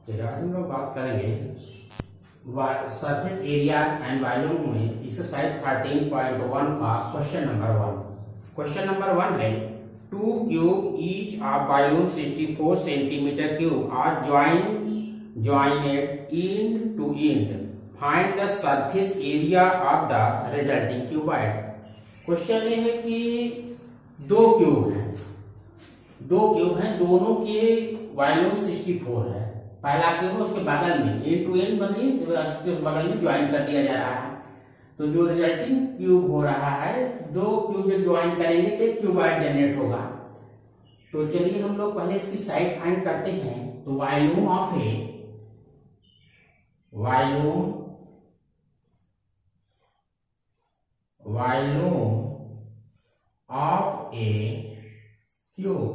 चलिए आज हम लोग बात करेंगे सरफेस एरिया एंड वॉल्यूम में एक्सरसाइज 13.1 का क्वेश्चन नंबर 1। क्वेश्चन नंबर 1 है 2 cube each of volume 64 centimetre cube are joined end to end. Find the surface area of the resulting cuboid. Question ये है कि दो क्यूब हैं, दोनों के वॉल्यूम 64 है। पहला क्यूब उसके बगल में एंड टू एंड बनी उसके बगल में ज्वाइन कर दिया जा रहा है। तो जो रिजल्टिंग क्यूब हो रहा है, दो क्यूब जब ज्वाइन करेंगे तो एक क्यूबॉइड जनरेट होगा। तो चलिए हम लोग पहले इसकी साइड फाइंड करते हैं। तो volume of a cube,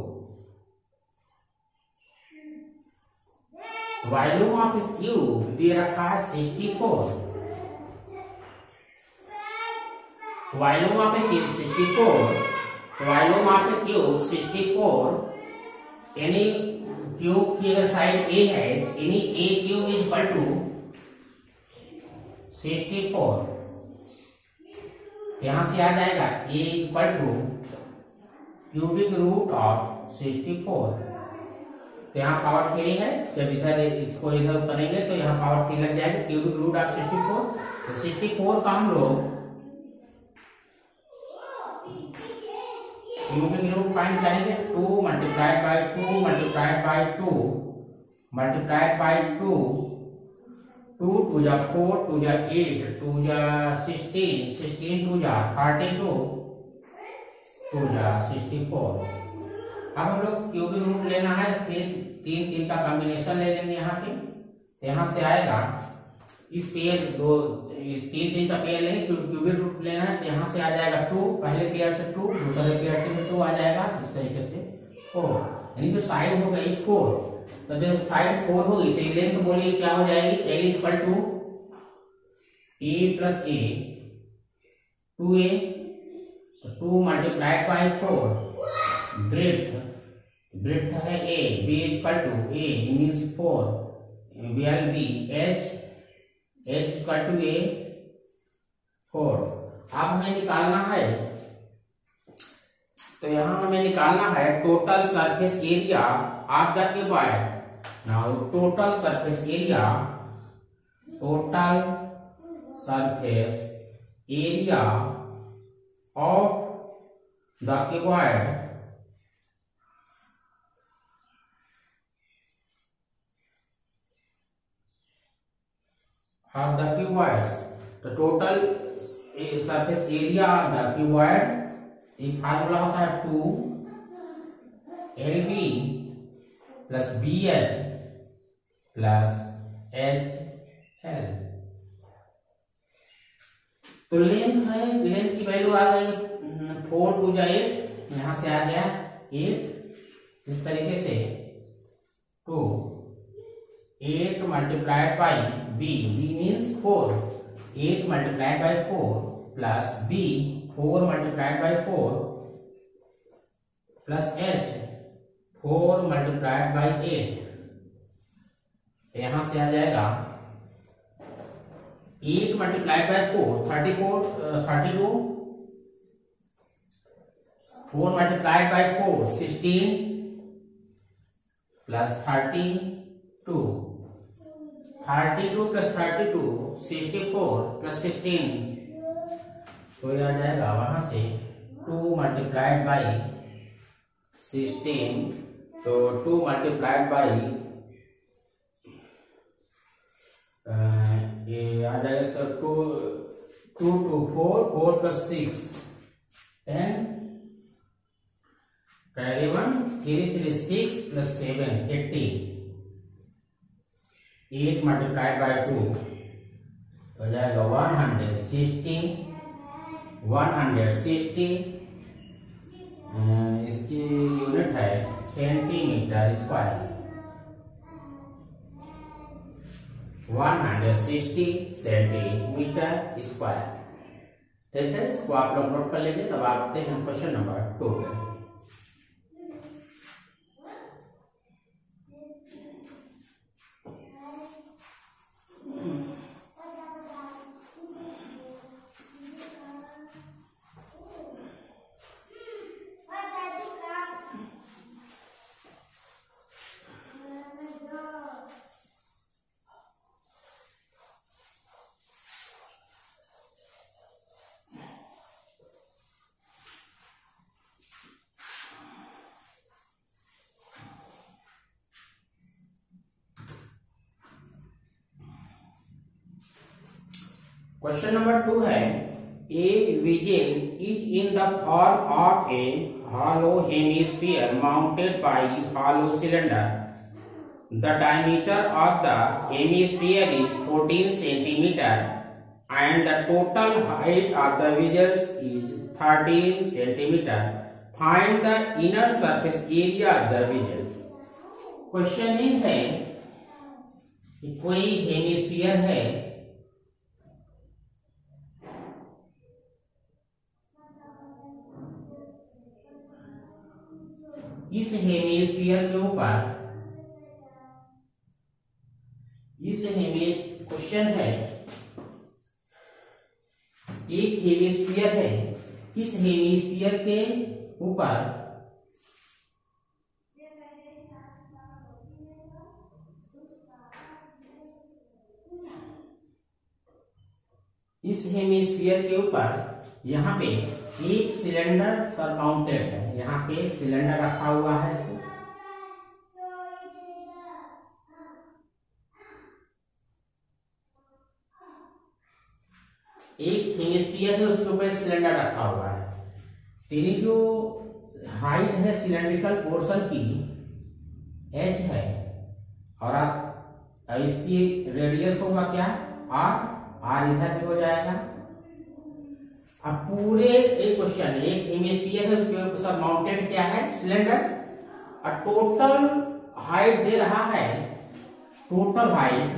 volume of a cube दे रखा है 64। Volume of a cube 64, volume of a cube 64। यानी क्यूब की अगर साइड ए है, यानी a cube is equal to 64। यहां से आ जाएगा a equal to cubic root of 64। तो यहाँ पावर 3 है, जब इधर इसको इधर करेंगे तो यहाँ पावर 3 लग जाएगी, क्यूबिक रूट ऑफ 64। तो 64 का हम लोग क्यूबिक रूट फाइंड करेंगे। 2 multiplied by 2 multiplied by 2 multiplied by 2, 2 2 जा 4, 2 जा 8, 2 जा 16, 16 2 जा 32, 2 जा 64। अब हम लोग क्यूबिक रूट लेना है, फिर 3 का कॉम्बिनेशन ले लेंगे यहाँ पे। यहाँ से आएगा इस पेयर दो, इस 3 का पेयर लेंगे, क्यूबिक रूट लेना है। तो यहाँ से आ जाएगा 2, पहले पेयर से 2, दूसरे पेयर से 2 आ जाएगा, इस तरीके से 4। यानी जो साइड हो गई 4, तो जब साइड 4 होगी तो लेंथ बोलिए क्या हो जाएगी, L equal to A plus A 2a, 2 multiplied by 4। Breadth है a, b equal to a means 4, bl b h equal to a 4। अब हमें निकालना है, तो यहां हमें निकालना है total surface area of the cuboid. Now total surface area of the cuboid of the cuboid। तो total surface area of the cuboid एक फार्मूला होता है 2LB plus BH plus HL। तो लेंथ है, लेंथ की वैल्यू आ गई 4 2 जा 8, यहां से आ गया 8। इस तरीके से 2 8 multiplied by b means 4, 8 multiplied by 4 plus b 4 multiplied by 4 plus h 4 multiplied by 8। यहां से आ जाएगा 8 multiplied by 4 32, 4 multiplied by 4 16 plus 32 plus 32 64 plus 16। तो यह आ जाएगा वहां से 2 मल्टीप्लाइड बाई 16, तो 2 मल्टीप्लाइड बाई ये आ जाएगा तो 2 2 4 4 plus 6 10, carry 1 3 3 6 plus 7 18। 8 multiplied by 2 हो जाएगा 160। इसकी यूनिट है सेंटीमीटर स्क्वायर। 160 centimetre square. ठीक है, इसको आप लोग नोट कर लीजिए। तब आते हैं क्वेश्चन नंबर 2 पे। क्वेश्चन नंबर 2 है a vessel is in the form of a hollow hemisphere mounted by hollow cylinder. The diameter of the hemisphere is 14 centimeter and the total height of the visuals is 13 centimeter. Find the inner surface area of the visuals. Question ये है कि कोई hemisphere है, इस hemisphere के ऊपर question है, एक हेमिस्फीयर है, इस हेमिस्फीयर के ऊपर यहाँ पे एक सिलेंडर सरमाउंटेड है, यहाँ पे सिलेंडर रखा हुआ है ऐसे। एक हेमिस्फीयर है, उसके ऊपर एक सिलेंडर रखा हुआ है। तेरी जो हाइट है सिलेंड्रिकल पोर्शन की h है, और अब इसकी रेडियस होगा क्या r इधर भी हो जाएगा। अब पूरे एक क्वेश्चन, एक हेमिस्फीयर है, उसके ऊपर सब माउंटेड क्या है सिलेंडर, और टोटल हाइट दे रहा है, total height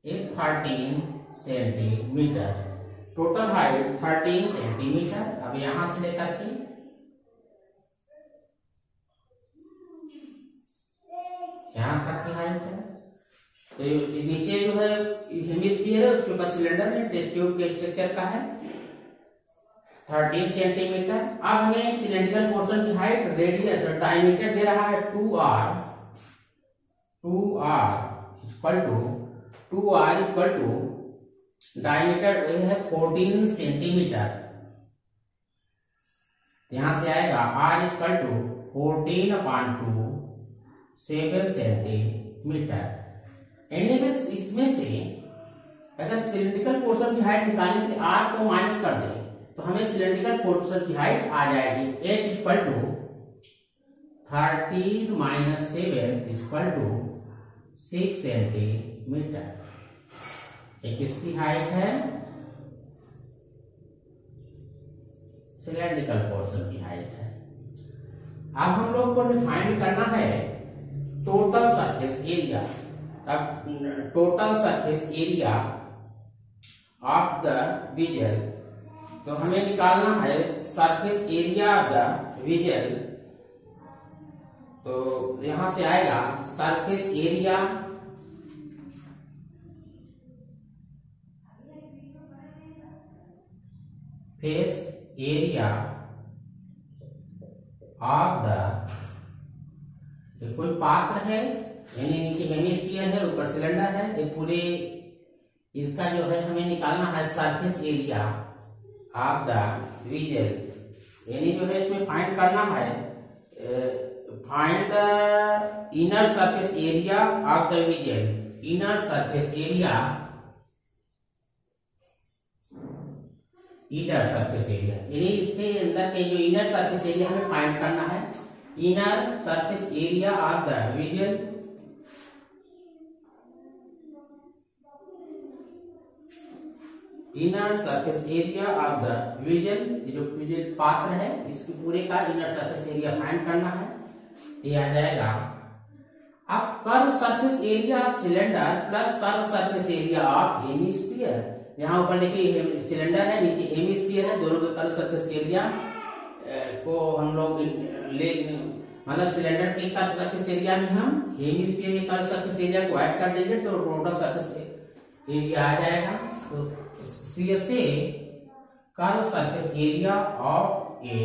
13 centimetre, total height 13 centimetre. अब यहां से लेकर के यहां तक की हाइट है। तो नीचे जो है हेमिस्फीयर है, उसके ऊपर सिलेंडर है, टेस्ट ट्यूब के स्ट्रक्चर का है 13 सेंटीमीटर। अब हमें सिलेंड्रिकल पोर्शन की हाइट, रेडियस और डायमीटर दे रहा है 2r इक्वल टू डायमीटर है 14 सेंटीमीटर। यहां से आएगा r इक्वल टू 14/2 7 सेंटीमीटर। इसमें से अगर सिलेंड्रिकल पोर्शन की हाइट निकालने के लिए r को माइनस कर दें तो हमें सिलेंड्रिकल पोर्शन की हाइट आ जाएगी h equal to 13 minus 7 equal to 6 centimetre. एक इसकी हाइट है, सिलेंड्रिकल पोर्शन की हाइट है। अब हम लोग को डिफाइन करना है टोटल सरफेस एरिया। अब total surface area of the vigil, तो हमें निकालना है surface area of the vigil. तो यहां से आएगा सरफेस एरिया ऑफ द, कोई पात्र है, यानी नीचे हेमिस्फीयर है, ऊपर सिलेंडर है, ये पूरे इसका जो है हमें निकालना है surface area of the vigil. यानी जो है इसमें फाइंड करना है, find the inner surface area of the vigil. Inner surface area, यानी इसके अंदर के जो इनर सरफेस एरिया हमें फाइंड करना है। Inner surface area of the vigil, inner surface area of the vigil, जो विजल पात्र है इसके पूरे का इनर सरफेस एरिया फाइंड करना है। ये आ जाएगा। अब curve surface area of cylinder plus curve surface area of hemisphere, यहाँ ऊपर देखिए सिलेंडर है, नीचे हेमिस्फीयर है, दोनों के कर्व सरफेस एरिया को हम लोग मतलब सिलेंडर के कर्व सरफेस एरिया में हम हेमिस्फीयर के कर्व सरफेस एरिया को ऐड कर देंगे तो टोटल सरफेस एरिया आ जाएगा। तो से curve surface area of a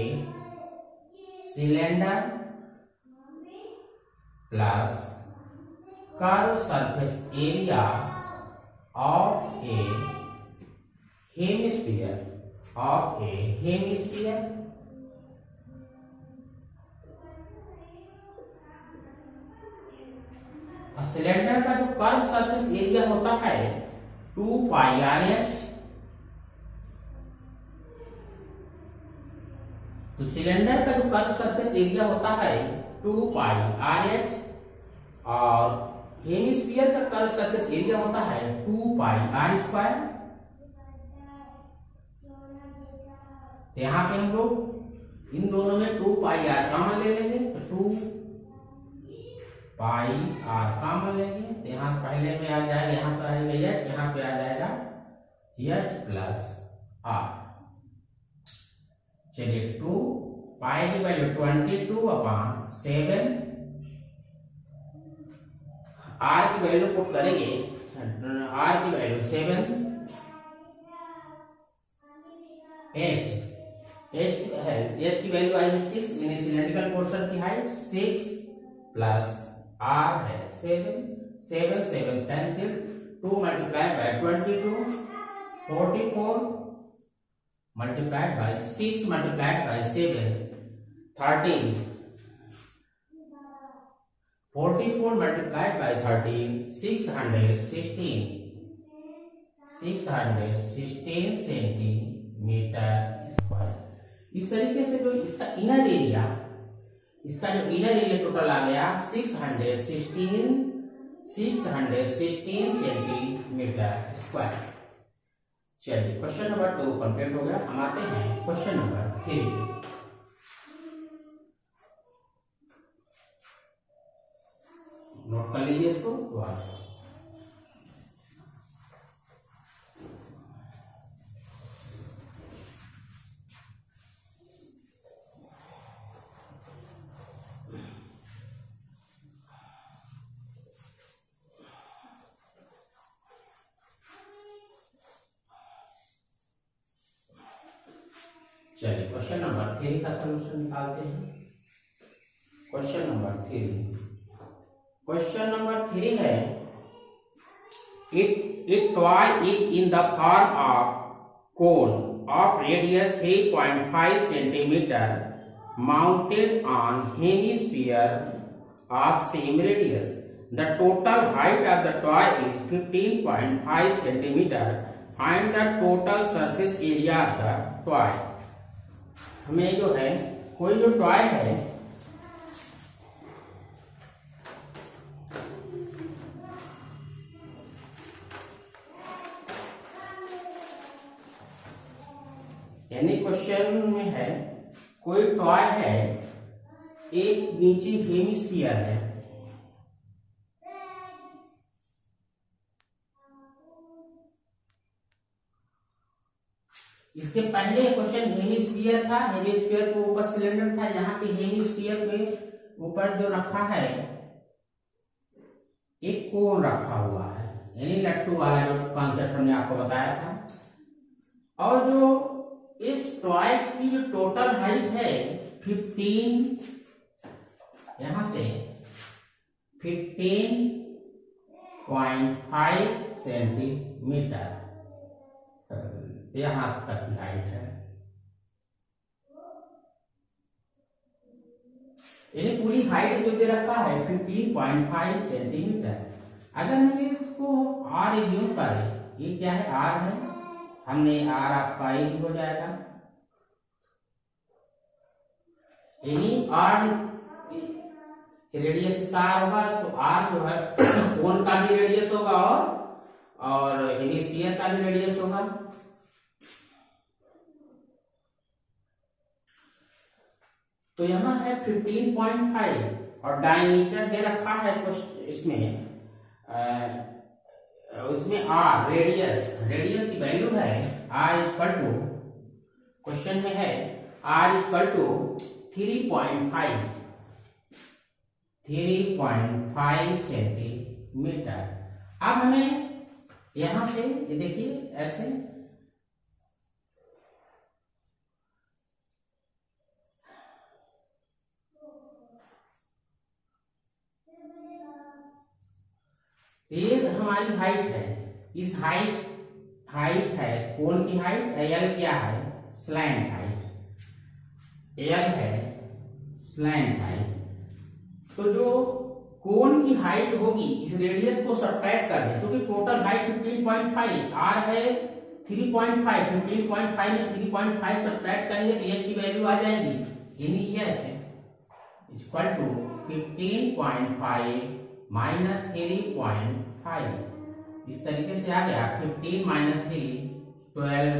cylinder plus curve surface area of A hemisphere cylinder का जो कर्व सरफेस एरिया होता है 2 पाई RH सिलेंडर का जो कर्व सरफेस एरिया होता है 2 पाई RH और हेमिस्फीयर का कर्व सरफेस एरिया होता है 2 पाई R²। यहाँ पे हम लोग इन दोनों में 2 पाई R कॉमन ले लेंगे, तो 2 पाई R कॉमन लेंगे, तो यहाँ पहले में आ जाएगा, यहाँ से आएगा H, यहाँ पे आ जाएगा H प्लस R। चलिए 2 पाई की वैल्यू 22/7, R की वैल्यू पुट करेंगे, R की वैल्यू 7, H की वैल्यू आएगी 6, यानी सिलेंड्रिकल पोर्शन की हाइट 6 प्लस R है 7 cancel, 2 multiply by 22 44 multiplied by 6 multiplied by 7 13 44 multiplied by 13 616 centimetre square. इस तरीके से जो इसका इनर एरिया, इसका जो इनर एरिया टोटल आ गया 616 सेंटीमीटर स्क्वायर। चलिए क्वेश्चन नंबर 2 कंप्लीट हो गया। हम आते हैं क्वेश्चन नंबर 3। नोट कर लीजिए इसको। चलिए क्वेश्चन नंबर 3 का सॉल्यूशन निकालते हैं। क्वेश्चन नंबर 3 है, it toy is in the form of cone of radius 3.5 centimetre mounted on hemisphere of same radius. The total height of the toy is 15.5 centimetre. Find the total surface area of the toy. हमें जो है कोई जो toy है यानी question में है कोई टॉय है, एक नीचे हेमिस्फीयर है, इसके पहले क्वेश्चन हेमिस्फीयर था, हेमिस्फीयर के ऊपर सिलेंडर था, यहाँ पे हेमिस्फीयर के ऊपर जो रखा है एक कोन रखा हुआ है, यानी लट्टू वाला जो कॉन्सेप्ट हमने आपको बताया था। और जो इस टॉय की जो टोटल हाइट है 15, यहां से 15.5 सेंटीमीटर यहां तक की हाइट है। यानी पूरी हाइट जो दे रखा है 15.5 सेंटीमीटर। अगर हम इसको R एज्यूम करें, ये क्या है, R है, हमने R आपका ही हो जाएगा, यानी R रेडियस इसका R होगा, तो R जो है कोन का भी रेडियस होगा और हेमिस्फीयर का भी रेडियस होगा। तो यहां है 15.5 और डायमीटर दे रखा है इसमें उसमें R रेडियस की वैल्यू है R इक्वल टू, क्वेश्चन में है R इक्वल टू 3.5 सेंटीमीटर। अब हमें यहां से ये देखिए ऐसे ये हमारी हाइट है, इस हाइट है कोन की हाइट, एल क्या है, स्लैंट हाइट, एल है स्लैंट हाइट। तो जो कोन की हाइट होगी इस रेडियस को सब्ट्रैक्ट कर दें, क्योंकि टोटल हाइट 15.5, आर है 3.5, 15.5 में 3.5 सब्ट्रैक्ट करेंगे तो एच की वैल्यू आ जाएगी इन एच इक्वल टू 15.5 माइनस 3.5। इस तरीके से आ गया 15 माइनस 3 12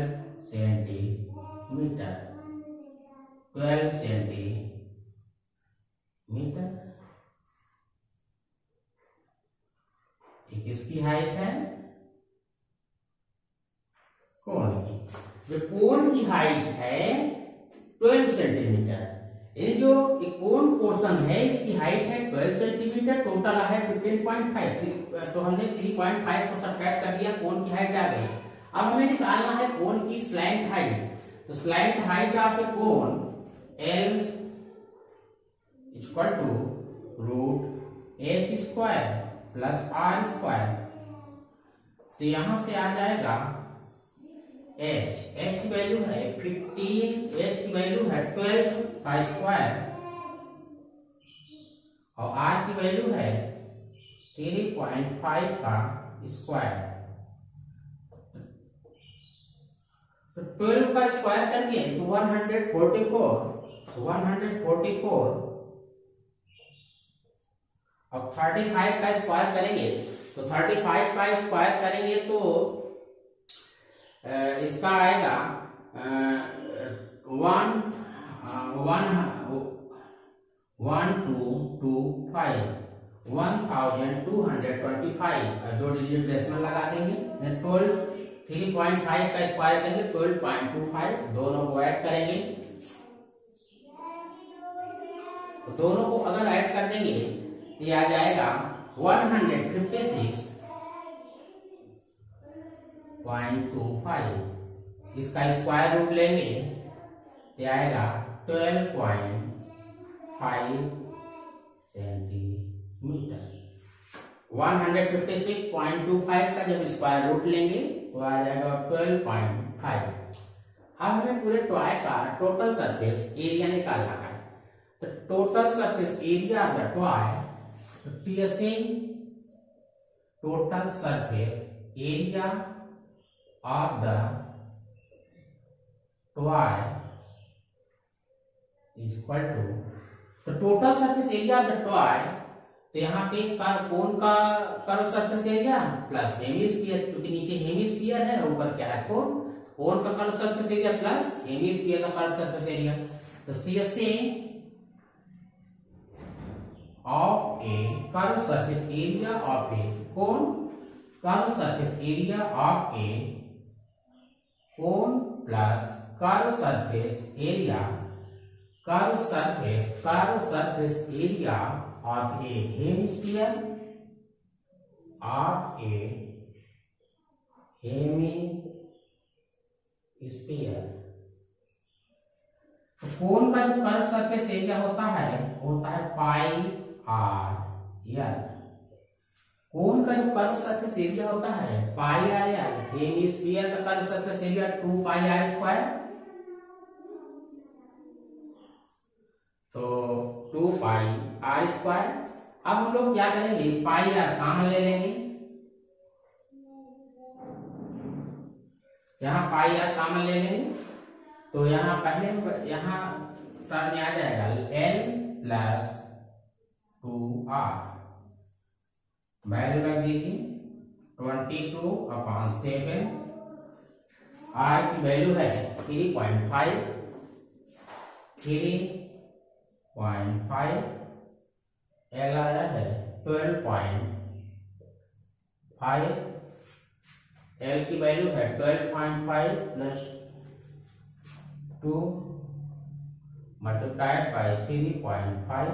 सेंटीमीटर। 12 सेंटीमीटर इसकी हाइट है कोण की। जो कोण की हाइट है 12 सेंटीमीटर, ये जो कोण पोर्शन है इसकी हाइट है 12 सेंटीमीटर, टोटल है 15.5। तो हमने 3.5 को सब्ट्रैक्ट कर दिया, कोण की हाइट आ गई। अब हमें निकालना है कोण की स्लैंट हाइट। तो slant height of a cone L equal to root h square plus r square. तो यहां से आ जाएगा h की वैल्यू है 15, h की वैल्यू है 12 का स्क्वायर और r की वैल्यू है 3.5 का स्क्वायर। तो 12 का स्क्वायर करेंगे तो 144 और 35 का स्क्वायर करेंगे तो 35 का स्क्वायर करेंगे तो इसका आएगा 1225 दो डिजिट डेसिमल लगा देंगे। 3.5 का स्क्वायर करेंगे 12.25, दोनों को ऐड करेंगे तो दोनों को अगर ऐड कर देंगे तो आ जाएगा 156.25। इसका स्क्वायर रूट लेंगे तो आएगा 12.5 सेंटीमीटर। 156.25 का जब स्क्वायर रूट लेंगे तो आ जाएगा 12.5। अब हमें पूरे टॉय का टोटल सरफेस एरिया निकालना है। तो total surface area of the toy, TSA total surface area of the toy equal to, तो total surface area of the toy, तो यहाँ पे कोन का curve surface area plus hemisphere, क्योंकि नीचे हेमिस्फीयर है ऊपर क्या है कोन का curve surface area plus hemisphere का कर्व सरफेस एरिया। तो CSA of a curved surface area of a cone, curved surface area of a cone plus curved surface area of a hemisphere तो कोन का जो curve surface area होता है pi R L. कोन का जो curve surface area होता है pi R L. Hemisphere का curve surface area 2 pi R square, तो 2 पाई आर स्क्वायर। अब हम लोग क्या करेंगे, पाई आर कॉमन ले लेंगे, यहाँ पाई आर कॉमन ले लेंगे तो यहाँ पहले यहाँ टर्म में आ जाएगा L प्लस 2R। वैल्यू रख दीजिए 22/7। R की वैल्यू है 3.5। L आया है 12.5। L की वैल्यू है 12.5 प्लस 2 मल्टीप्लाइड बाय 3.5।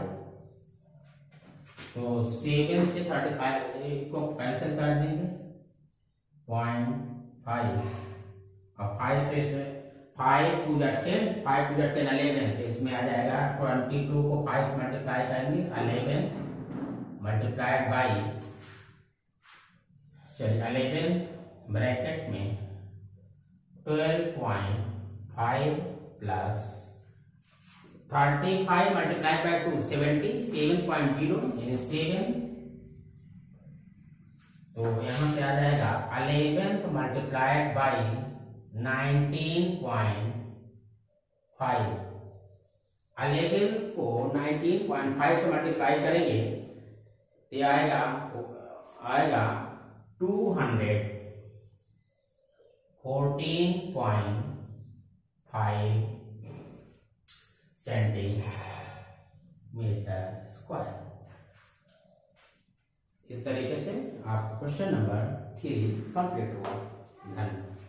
तो 7 से 35 को कैंसिल कर देंगे 0.5 और 5 तो इसमें 5 to the 10 11, तो इसमें आ जाएगा 22 को 5 मल्टीप्लाई करेंगे 11 मल्टीप्लाइड बाई 11 ब्रैकेट में 12.5 प्लस 35 मल्टीप्लाई बाय 2 77.0 यानी 7। तो यहां से आ जाएगा 11 मल्टीप्लाइड बाई 19.5। 11 को 19.5 से मल्टीप्लाई करेंगे तो ये आएगा 214.5 सेंटीमीटर स्क्वायर। इस तरीके से आप क्वेश्चन नंबर 3 कंप्लीट हुआ। धन्यवाद।